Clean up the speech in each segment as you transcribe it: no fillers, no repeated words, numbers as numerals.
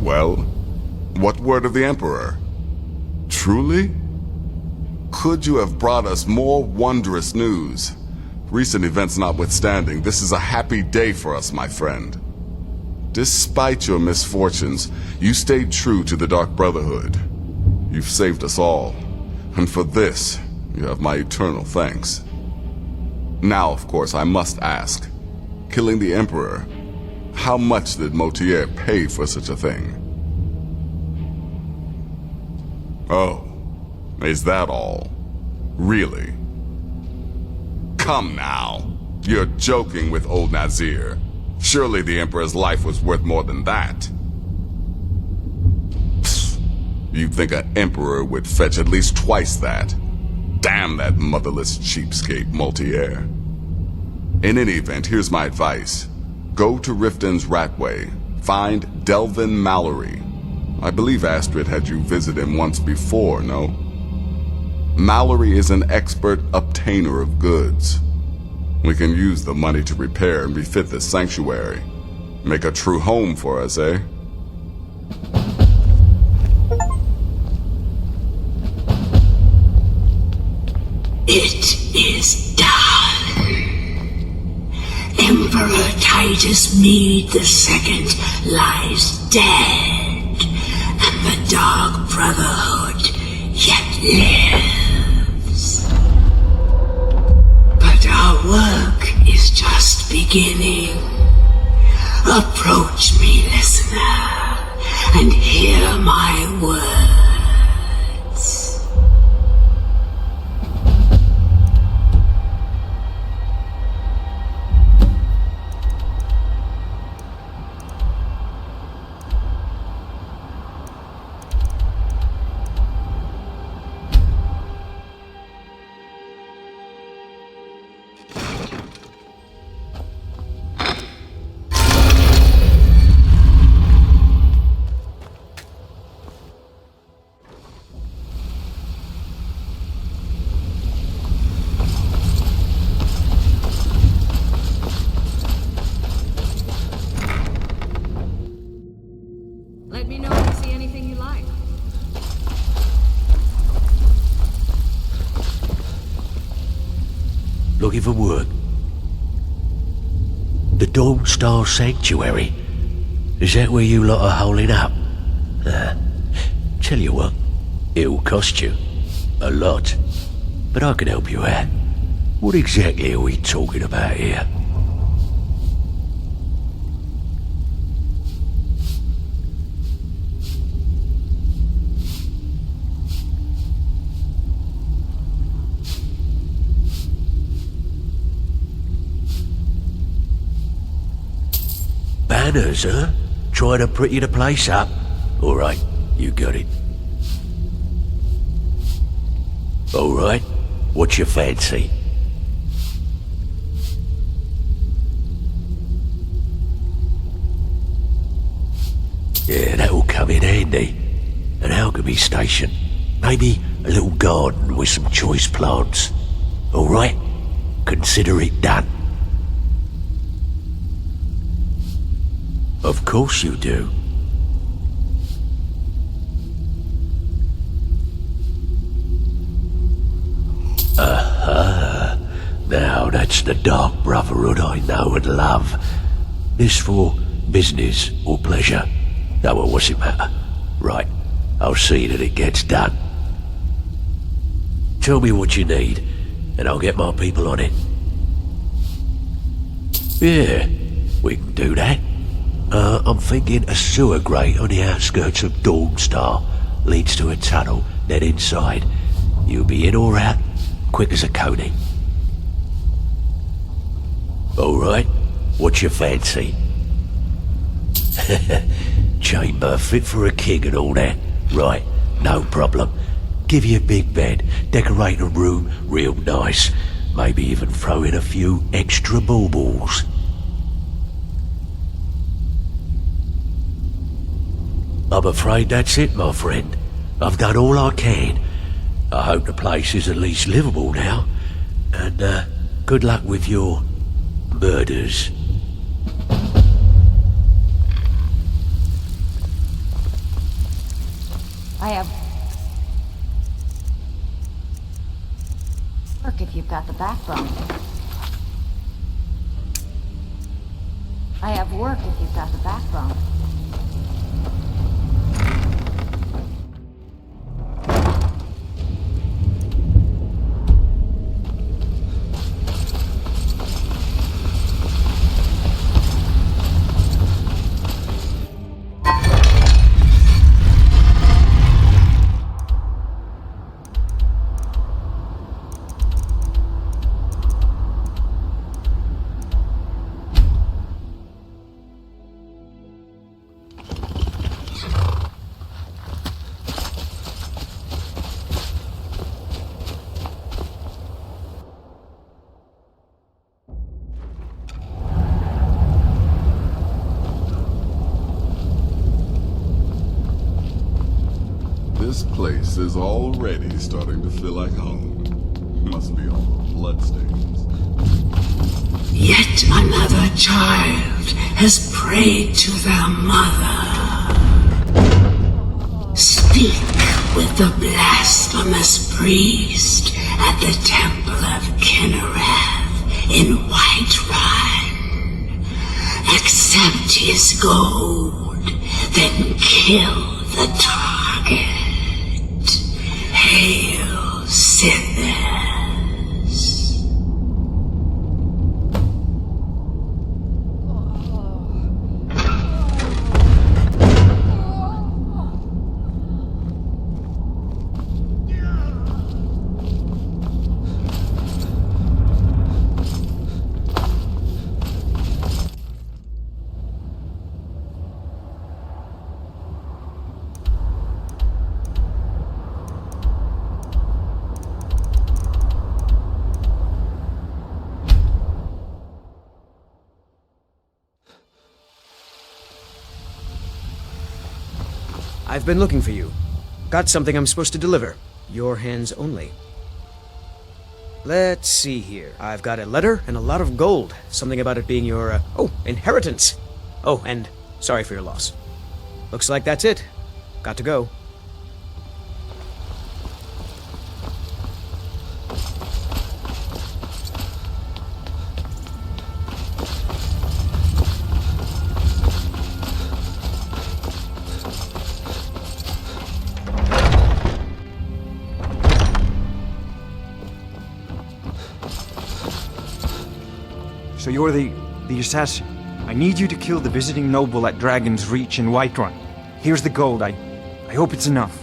Well, what word of the Emperor? Truly? Could you have brought us more wondrous news? Recent events notwithstanding, this is a happy day for us, my friend. Despite your misfortunes, you stayed true to the Dark Brotherhood. You've saved us all, and for this, you have my eternal thanks. Now, of course, I must ask, killing the Emperor, how much did Motier pay for such a thing? Oh, is that all? Really? Come now. You're joking with old Nazir. Surely the Emperor's life was worth more than that. Psst. You'd think an Emperor would fetch at least twice that. Damn that motherless cheapskate Motier. In any event, here's my advice. Go to Riften's Ratway. Find Delvin Mallory. I believe Astrid had you visit him once before, no? Mallory is an expert obtainer of goods. We can use the money to repair and refit this sanctuary. Make a true home for us, eh? It is done. Emperor Titus Mede II lies dead, and the Dark Brotherhood yet lives. But our work is just beginning. Approach me, listener, and hear my words. Let me know if you see anything you like. Looking for work? The Dawn Star Sanctuary? Is that where you lot are holding up? Tell you what, it'll cost you. A lot. But I can help you out. What exactly are we talking about here? Banners, huh? Trying to pretty the place up? Alright, you got it. Alright, what's your fancy? Yeah, that'll come in handy. An alchemy station. Maybe a little garden with some choice plants. All right? Consider it done. Of course you do. Aha. Now that's the dark brotherhood I know and love. This for business or pleasure? No, well, what's it matter? Right, I'll see that it gets done. Tell me what you need, and I'll get my people on it. Yeah, we can do that. I'm thinking a sewer grate on the outskirts of Dawnstar leads to a tunnel, then inside. You'll be in or out, quick as a coney. All right, what's your fancy? Chamber fit for a king and all that. Right, no problem. Give you a big bed, decorate a room real nice. Maybe even throw in a few extra baubles. I'm afraid that's it, my friend. I've done all I can. I hope the place is at least livable now. And, good luck with your murders. I have work if you've got the backbone. I have work if you've got the backbone. This place is already starting to feel like home. Must be all the bloodstains. Yet another child has prayed to their mother. Speak with the blasphemous priest at the temple of Kinnereth in Whiterun. Accept his gold, then kill the target. Hail, Sithers. I've been looking for you. Got something I'm supposed to deliver. Your hands only. Let's see here. I've got a letter and a lot of gold. Something about it being your, inheritance. Oh, and sorry for your loss. Looks like that's it. Got to go. So you're the assassin. I need you to kill the visiting noble at Dragon's Reach in Whiterun. Here's the gold. I hope it's enough.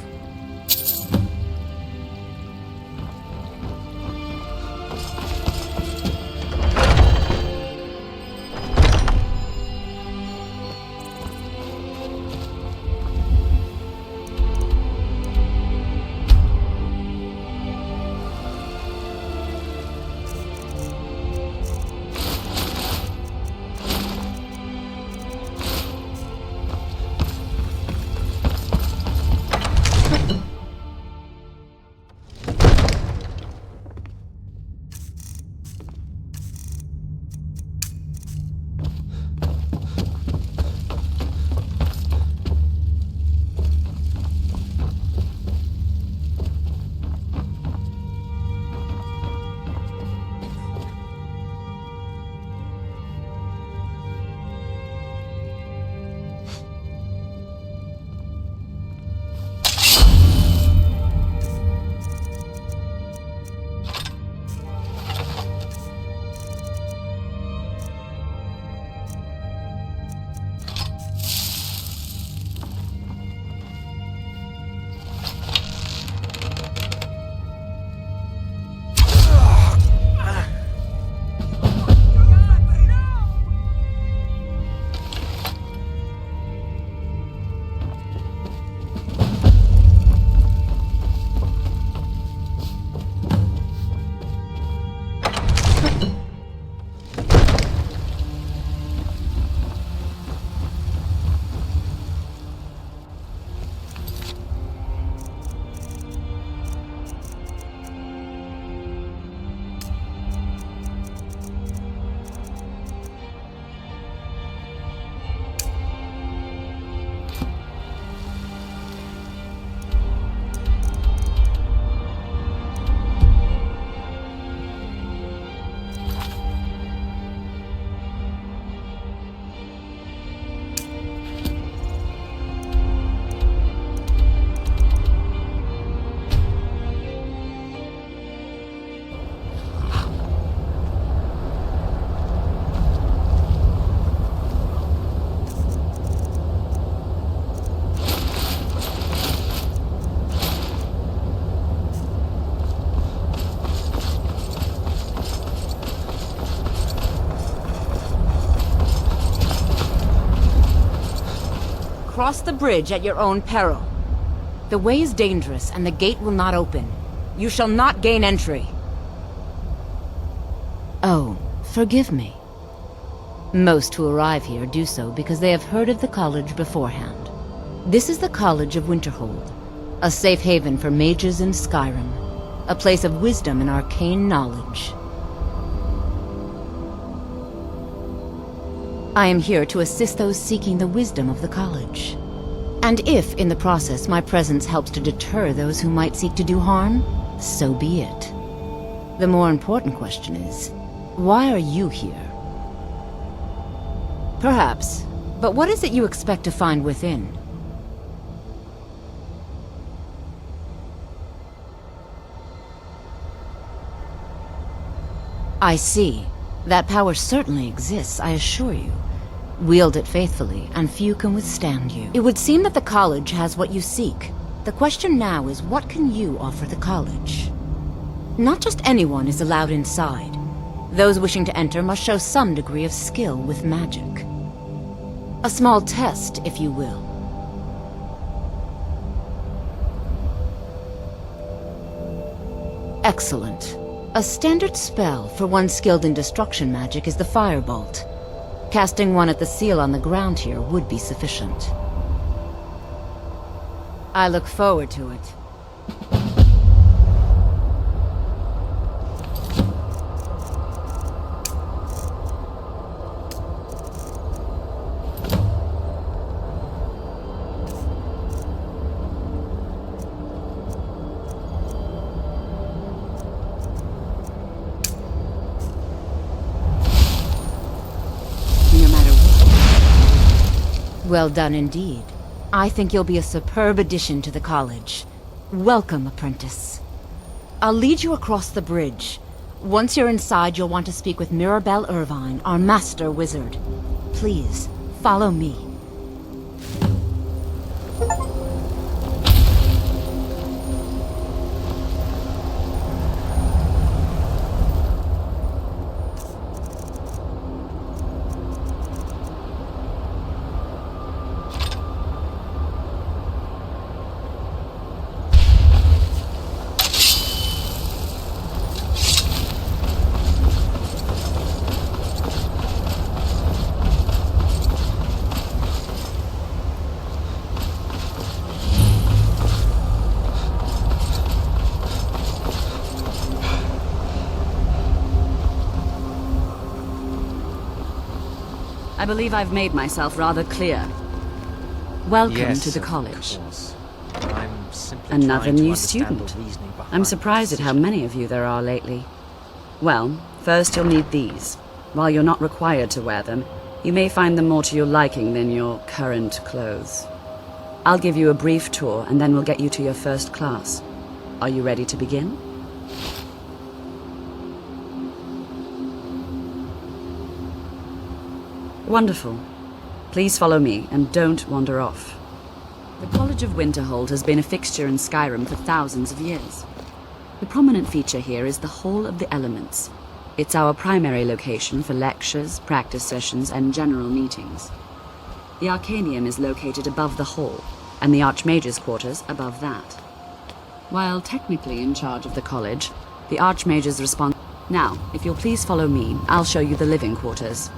cross the bridge at your own peril. The way is dangerous, and the gate will not open. You shall not gain entry. Oh, forgive me. Most who arrive here do so because they have heard of the college beforehand. This is the College of Winterhold, a safe haven for mages in Skyrim, a place of wisdom and arcane knowledge. I am here to assist those seeking the wisdom of the college. And if, in the process, my presence helps to deter those who might seek to do harm, so be it. The more important question is, why are you here? Perhaps, but what is it you expect to find within? I see. That power certainly exists, I assure you. Wield it faithfully, and few can withstand you. It would seem that the college has what you seek. The question now is, what can you offer the college? Not just anyone is allowed inside. Those wishing to enter must show some degree of skill with magic. A small test, if you will. Excellent. A standard spell for one skilled in destruction magic is the Firebolt. Casting one at the seal on the ground here would be sufficient. I look forward to it. Well done indeed. I think you'll be a superb addition to the college. Welcome, apprentice. I'll lead you across the bridge. Once you're inside, you'll want to speak with Mirabelle Irvine, our master wizard. Please, follow me. I believe I've made myself rather clear. Welcome Yes, to the of college. course. I'm simply Another trying to new understand student. the reasoning I'm behind surprised at the how many of you there are lately. Well, first you'll need these. While you're not required to wear them, you may find them more to your liking than your current clothes. I'll give you a brief tour and then we'll get you to your first class. Are you ready to begin? Wonderful. Please follow me and don't wander off. The College of Winterhold has been a fixture in Skyrim for thousands of years. The prominent feature here is the Hall of the Elements. It's our primary location for lectures, practice sessions, and general meetings. The Arcanium is located above the hall, and the Archmage's quarters above that. While technically in charge of the college, the Archmage is responsible. Now, if you'll please follow me, I'll show you the living quarters.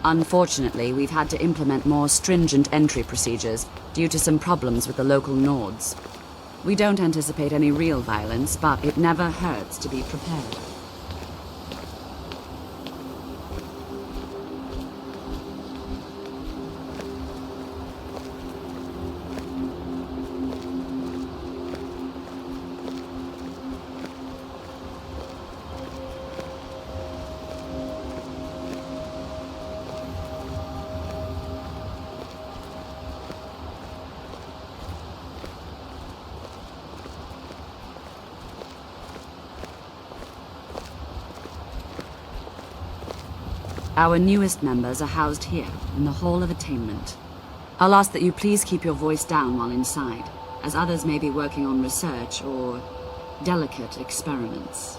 Unfortunately, we've had to implement more stringent entry procedures due to some problems with the local Nords. We don't anticipate any real violence, but it never hurts to be prepared. Our newest members are housed here, in the Hall of Attainment. I'll ask that you please keep your voice down while inside, as others may be working on research or delicate experiments.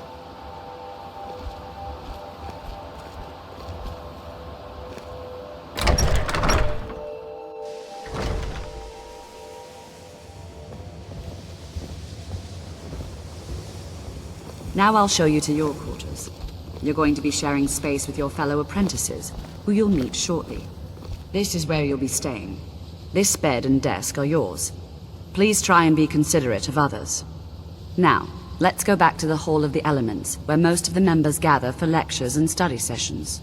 Now I'll show you to your quarters. You're going to be sharing space with your fellow apprentices, who you'll meet shortly. This is where you'll be staying. This bed and desk are yours. Please try and be considerate of others. Now, let's go back to the Hall of the Elements, where most of the members gather for lectures and study sessions.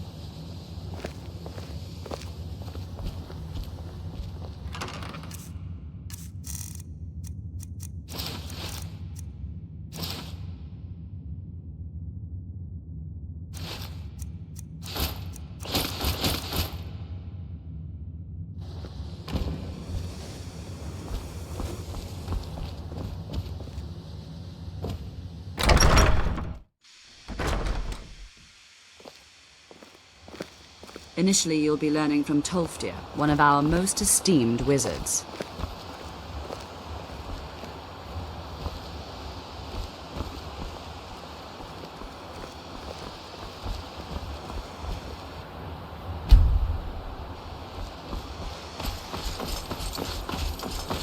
Initially, you'll be learning from Tolfdir, one of our most esteemed wizards.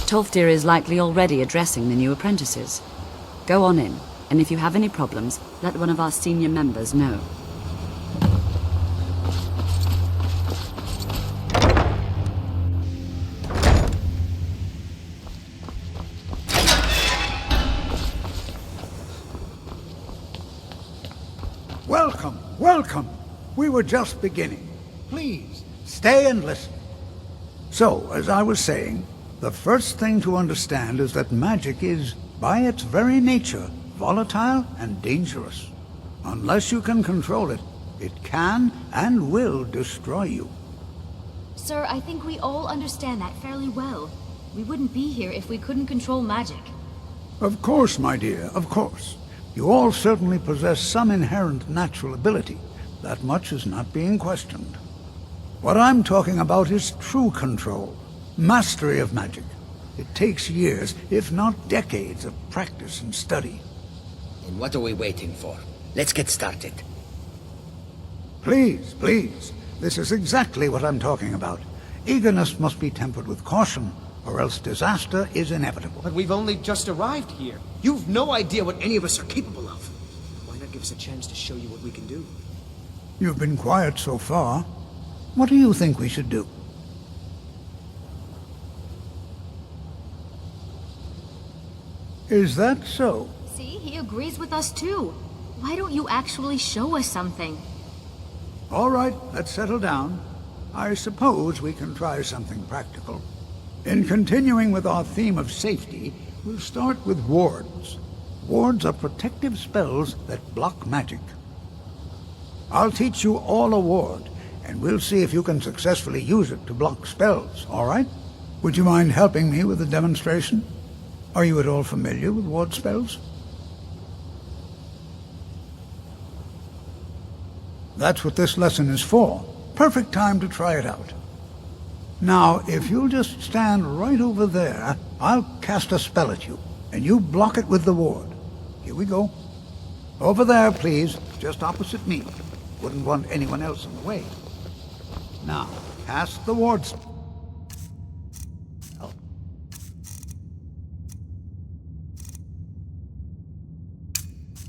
Tolfdir is likely already addressing the new apprentices. Go on in, and if you have any problems, let one of our senior members know. Welcome, welcome. We were just beginning. Please, stay and listen. So, as I was saying, the first thing to understand is that magic is, by its very nature, volatile and dangerous. Unless you can control it, it can and will destroy you. Sir, I think we all understand that fairly well. We wouldn't be here if we couldn't control magic. Of course, my dear, of course. You all certainly possess some inherent natural ability. That much is not being questioned. What I'm talking about is true control, mastery of magic. It takes years, if not decades, of practice and study. And what are we waiting for? Let's get started. Please, please. This is exactly what I'm talking about. Eagerness must be tempered with caution, or else disaster is inevitable. But we've only just arrived here. You've no idea what any of us are capable of. Why not give us a chance to show you what we can do? You've been quiet so far. What do you think we should do? Is that so? See, he agrees with us too. Why don't you actually show us something? All right, let's settle down. I suppose we can try something practical. In continuing with our theme of safety, we'll start with wards. Wards are protective spells that block magic. I'll teach you all a ward, and we'll see if you can successfully use it to block spells, all right? Would you mind helping me with the demonstration? Are you at all familiar with ward spells? That's what this lesson is for. Perfect time to try it out. Now, if you'll just stand right over there, I'll cast a spell at you, and you block it with the ward. Here we go. Over there, please, just opposite me. Wouldn't want anyone else in the way. Now, cast the ward spell.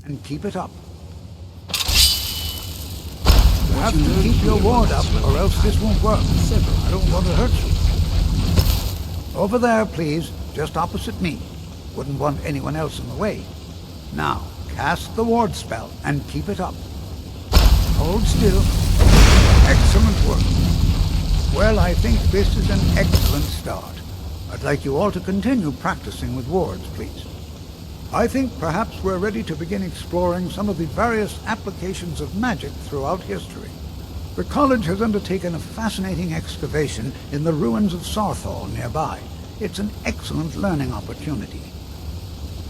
And keep it up. You have to keep your ward up, or else this won't work. I don't want to hurt you. Over there, please, just opposite me. Wouldn't want anyone else in the way. Now, cast the ward spell, and keep it up. Hold still. Excellent work. Well, I think this is an excellent start. I'd like you all to continue practicing with wards, please. I think perhaps we're ready to begin exploring some of the various applications of magic throughout history. The college has undertaken a fascinating excavation in the ruins of Sarthal nearby. It's an excellent learning opportunity.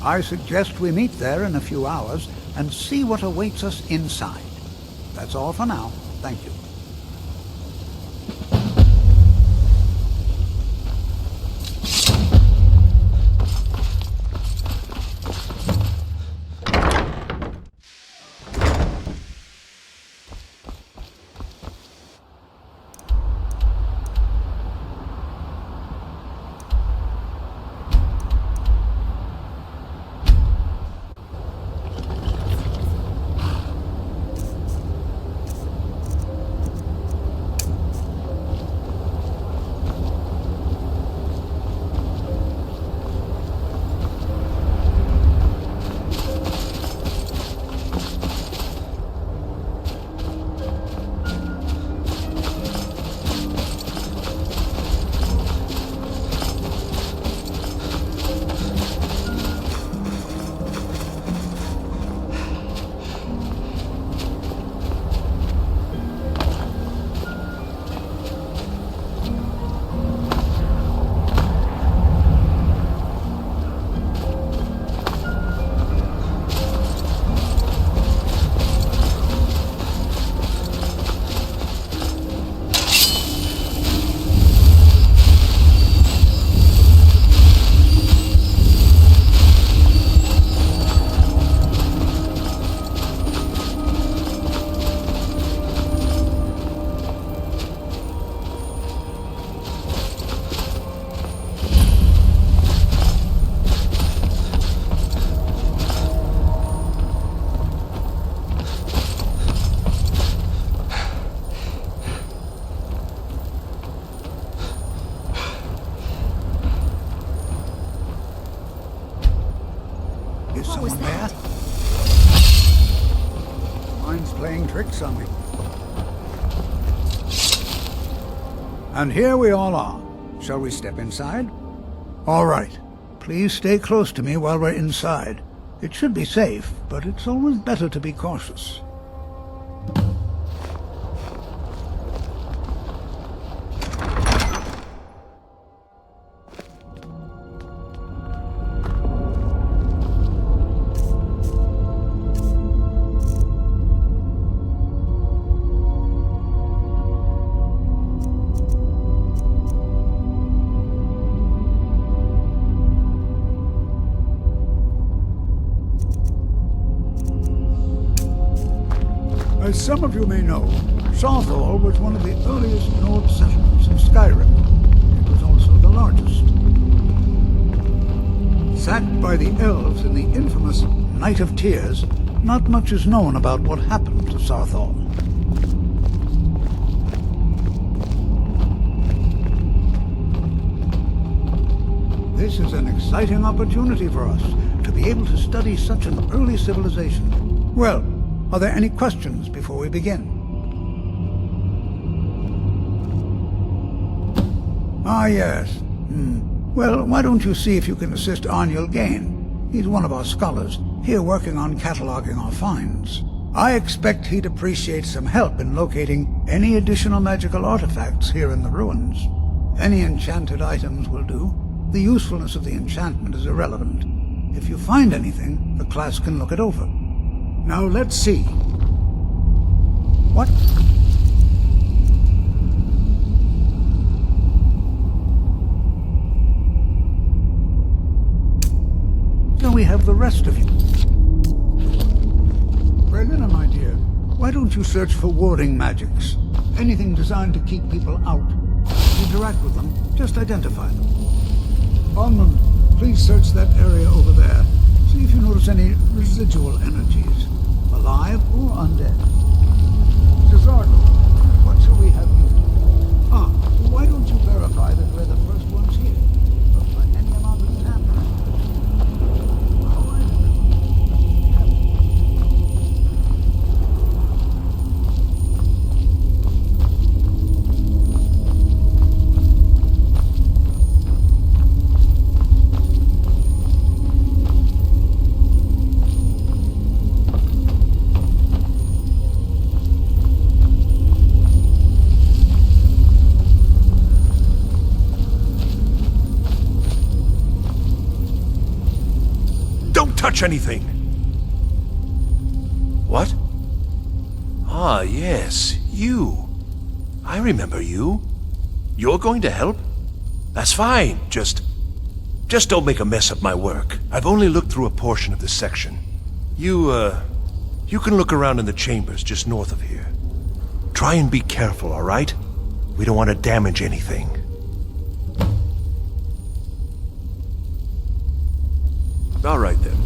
I suggest we meet there in a few hours and see what awaits us inside. That's all for now. Thank you. Is someone there? Mine's playing tricks on me. And here we all are. Shall we step inside? All right. Please stay close to me while we're inside. It should be safe, but it's always better to be cautious. As some of you may know, Sarthor was one of the earliest node settlements of Skyrim. It was also the largest. Sacked by the elves in the infamous Night of Tears, not much is known about what happened to Sarthor. This is an exciting opportunity for us to be able to study such an early civilization. Well, are there any questions before we begin? Ah, yes. Well, why don't you see if you can assist Arniel Gain? He's one of our scholars, here working on cataloging our finds. I expect he'd appreciate some help in locating any additional magical artifacts here in the ruins. Any enchanted items will do. The usefulness of the enchantment is irrelevant. If you find anything, the class can look it over. Now let's see. What? So we have the rest of you. Brelina, my dear, why don't you search for warding magics? Anything designed to keep people out. If you interact with them, just identify them. Bondman, please search that area over there. See if you notice any residual energies. Alive or undead. Cesardo, what shall we have you do? Why don't you verify that we're the first ones here? Look for any amount of tampering. All right. Touch anything. What? Ah, yes, you. I remember you. You're going to help? That's fine. Just don't make a mess of my work. I've only looked through a portion of this section. You can look around in the chambers just north of here. Try and be careful, all right? We don't want to damage anything. All right, then.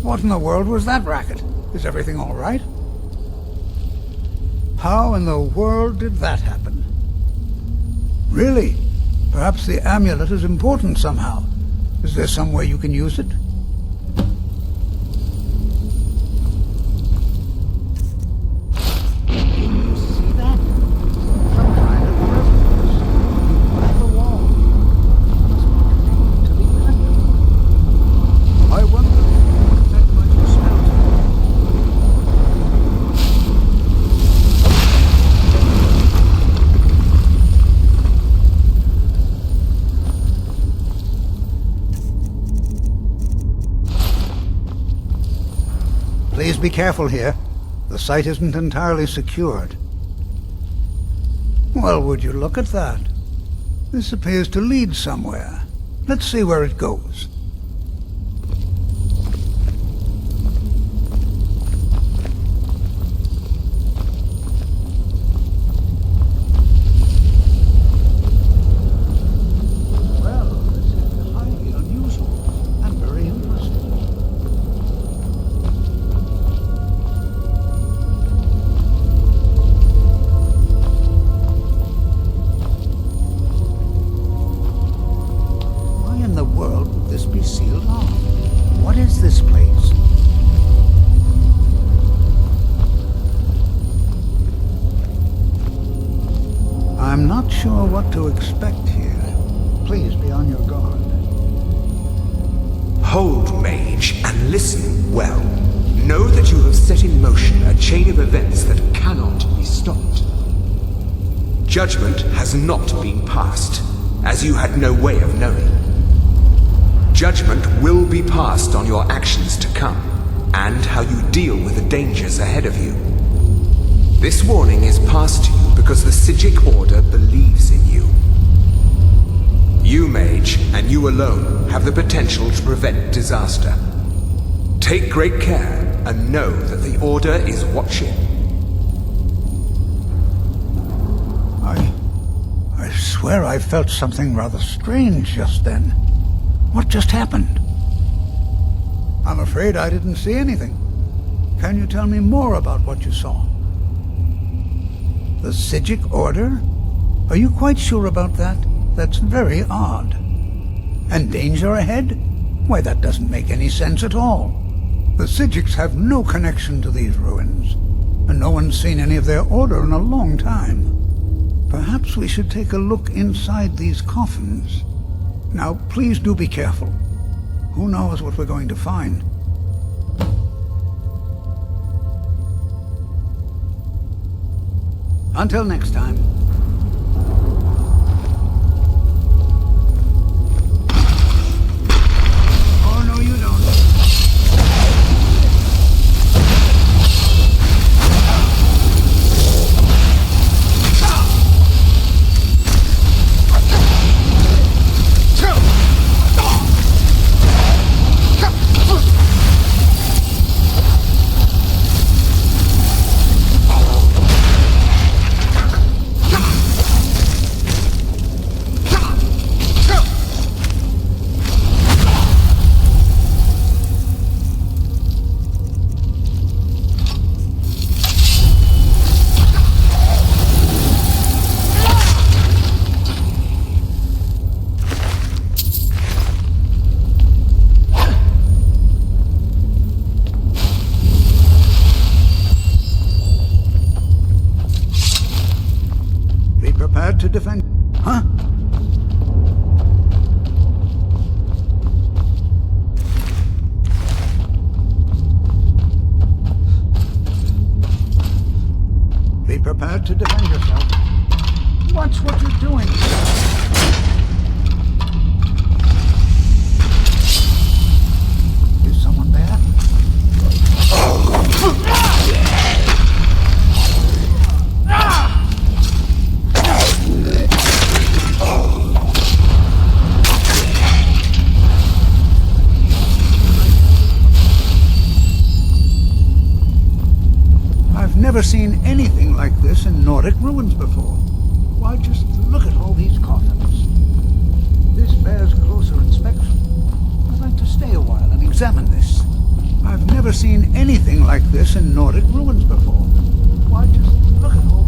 What in the world was that racket? Is everything all right? How in the world did that happen? Really? Perhaps the amulet is important somehow. Is there some way you can use it? See that? Some kind of resonance. Like a wall. Must be connected to the amulet. I wonder what that might be smelled. Please be careful here. The site isn't entirely secured. Well, would you look at that? This appears to lead somewhere. Let's see where it goes. Well, this is highly unusual and very interesting. Be sealed off. What is this place? I'm not sure what to expect here. Please be on your guard. Hold, mage, and listen well. Know that you have set in motion a chain of events that cannot be stopped. Judgment has not been passed, as you had no way of knowing. Judgment will be passed on your actions to come, and how you deal with the dangers ahead of you. This warning is passed to you because the Psijic Order believes in you. You, mage, and you alone, have the potential to prevent disaster. Take great care, and know that the Order is watching. I swear I felt something rather strange just then. What just happened? I'm afraid I didn't see anything. Can you tell me more about what you saw? The Psijic Order? Are you quite sure about that? That's very odd. And danger ahead? Why, that doesn't make any sense at all. The Psijics have no connection to these ruins, and no one's seen any of their order in a long time. Perhaps we should take a look inside these coffins. Now, please do be careful. Who knows what we're going to find? Until next time. Oh, no, you don't. To defend... Huh? Be prepared to defend yourself. Watch what you're doing. Is someone there? Never seen anything like this in Nordic ruins before. Why, just look at all these coffins. This bears closer inspection. I'd like to stay a while and examine this. I've never seen anything like this in Nordic ruins before. Why, just look at all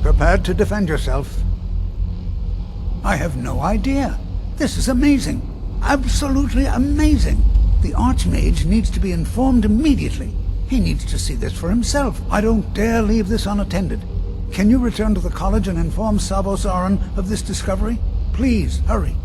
Prepared to defend yourself? I have no idea. This is amazing. Absolutely amazing. The Archmage needs to be informed immediately. He needs to see this for himself. I don't dare leave this unattended. Can you return to the college and inform Savos Aran of this discovery? Please, hurry.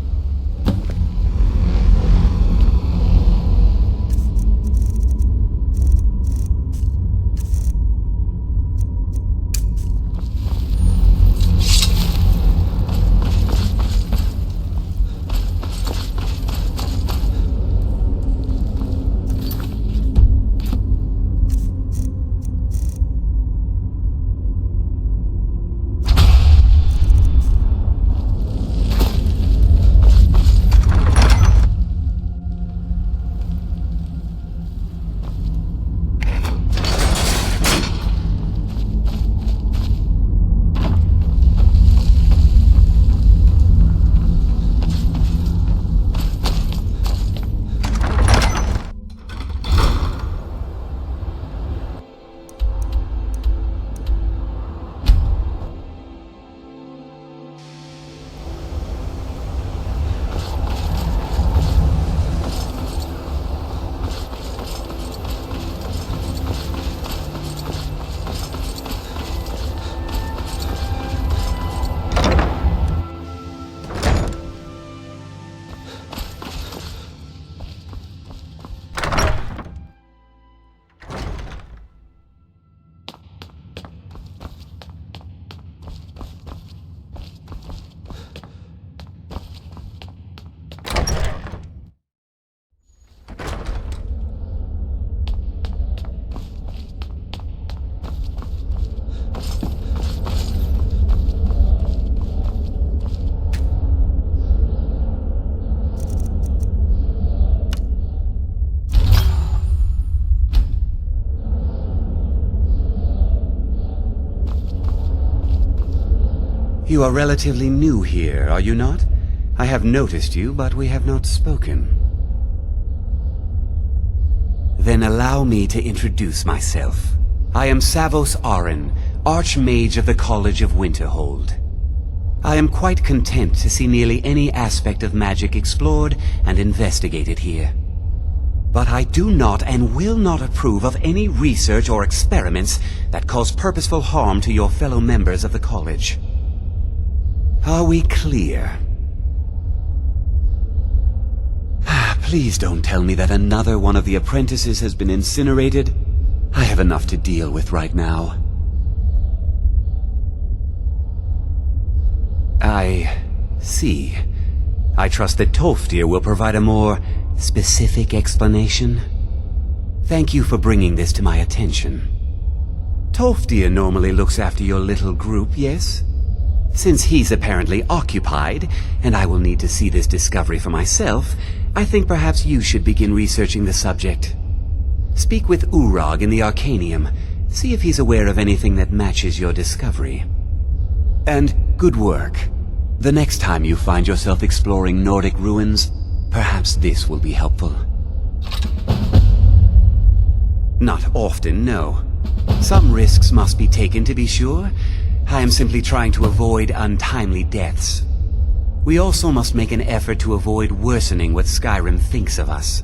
You are relatively new here, are you not? I have noticed you, but we have not spoken. Then allow me to introduce myself. I am Savos Aran, Archmage of the College of Winterhold. I am quite content to see nearly any aspect of magic explored and investigated here. But I do not and will not approve of any research or experiments that cause purposeful harm to your fellow members of the college. Are we clear? Please don't tell me that another one of the apprentices has been incinerated. I have enough to deal with right now. I see. I trust that Tolfdir will provide a more specific explanation. Thank you for bringing this to my attention. Tolfdir normally looks after your little group, yes? Since he's apparently occupied, and I will need to see this discovery for myself, I think perhaps you should begin researching the subject. Speak with Urag in the Arcanium. See if he's aware of anything that matches your discovery. And good work. The next time you find yourself exploring Nordic ruins, perhaps this will be helpful. Not often, no. Some risks must be taken to be sure. I am simply trying to avoid untimely deaths. We also must make an effort to avoid worsening what Skyrim thinks of us.